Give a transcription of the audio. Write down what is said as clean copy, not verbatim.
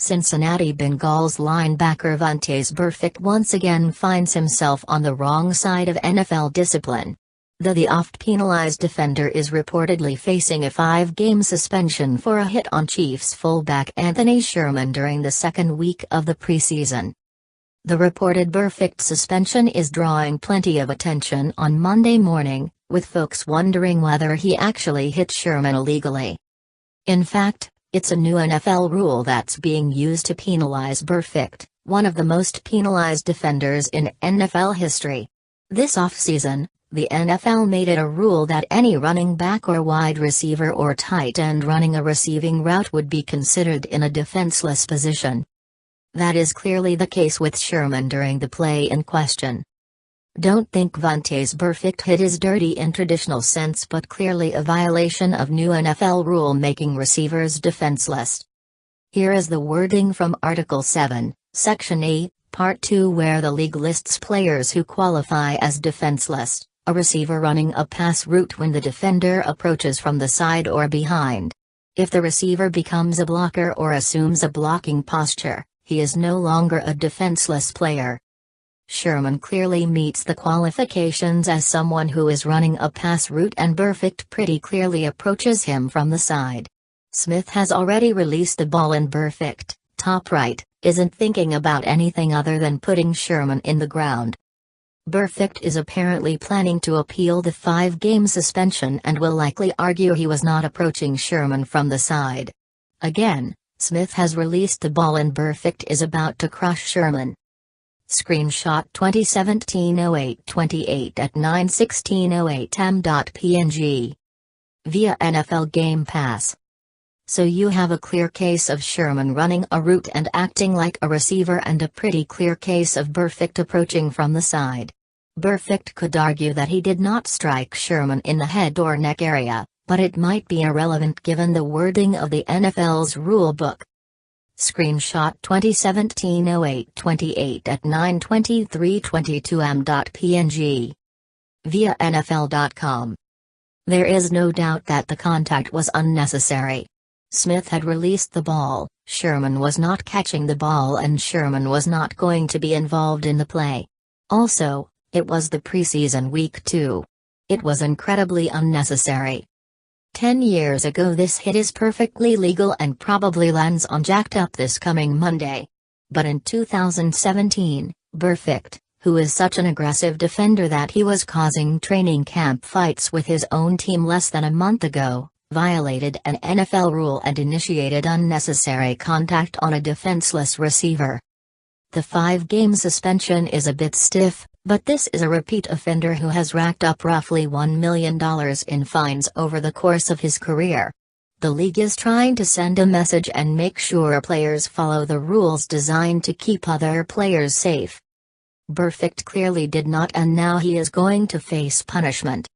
Cincinnati Bengals linebacker Vontaze Burfict once again finds himself on the wrong side of NFL discipline. The oft-penalized defender is reportedly facing a 5-game suspension for a hit on Chiefs fullback Anthony Sherman during the second week of the preseason. The reported Burfict suspension is drawing plenty of attention on Monday morning, with folks wondering whether he actually hit Sherman illegally. In fact, it's a new NFL rule that's being used to penalize Burfict, one of the most penalized defenders in NFL history. This offseason, the NFL made it a rule that any running back or wide receiver or tight end running a receiving route would be considered in a defenseless position. That is clearly the case with Sherman during the play in question. Don't think Vontaze Burfict hit his dirty in traditional sense, but clearly a violation of new NFL rule making receivers defenseless. Here is the wording from Article 7, Section A, Part 2, where the league lists players who qualify as defenseless: a receiver running a pass route when the defender approaches from the side or behind. If the receiver becomes a blocker or assumes a blocking posture, he is no longer a defenseless player. Sherman clearly meets the qualifications as someone who is running a pass route, and Burfict pretty clearly approaches him from the side. Smith has already released the ball, and Burfict, top right, isn't thinking about anything other than putting Sherman in the ground. Burfict is apparently planning to appeal the 5-game suspension and will likely argue he was not approaching Sherman from the side. Again, Smith has released the ball and Burfict is about to crush Sherman. Screenshot 2017-08-28 at 9/16/08 via NFL Game Pass. So you have a clear case of Sherman running a route and acting like a receiver, and a pretty clear case of Burfict approaching from the side. Burfict could argue that he did not strike Sherman in the head or neck area, but it might be irrelevant given the wording of the NFL's rule book. Screenshot 2017-08-28 at 9/23/22 via NFL.com. There is no doubt that the contact was unnecessary. Smith had released the ball, Sherman was not catching the ball, and Sherman was not going to be involved in the play. Also, it was the preseason week 2. It was incredibly unnecessary. 10 years ago this hit is perfectly legal and probably lands on jacked up this coming Monday. But in 2017, Burfict, who is such an aggressive defender that he was causing training camp fights with his own team less than a month ago, violated an NFL rule and initiated unnecessary contact on a defenseless receiver. The 5-game suspension is a bit stiff, but this is a repeat offender who has racked up roughly $1 million in fines over the course of his career. The league is trying to send a message and make sure players follow the rules designed to keep other players safe. Burfict clearly did not, and now he is going to face punishment.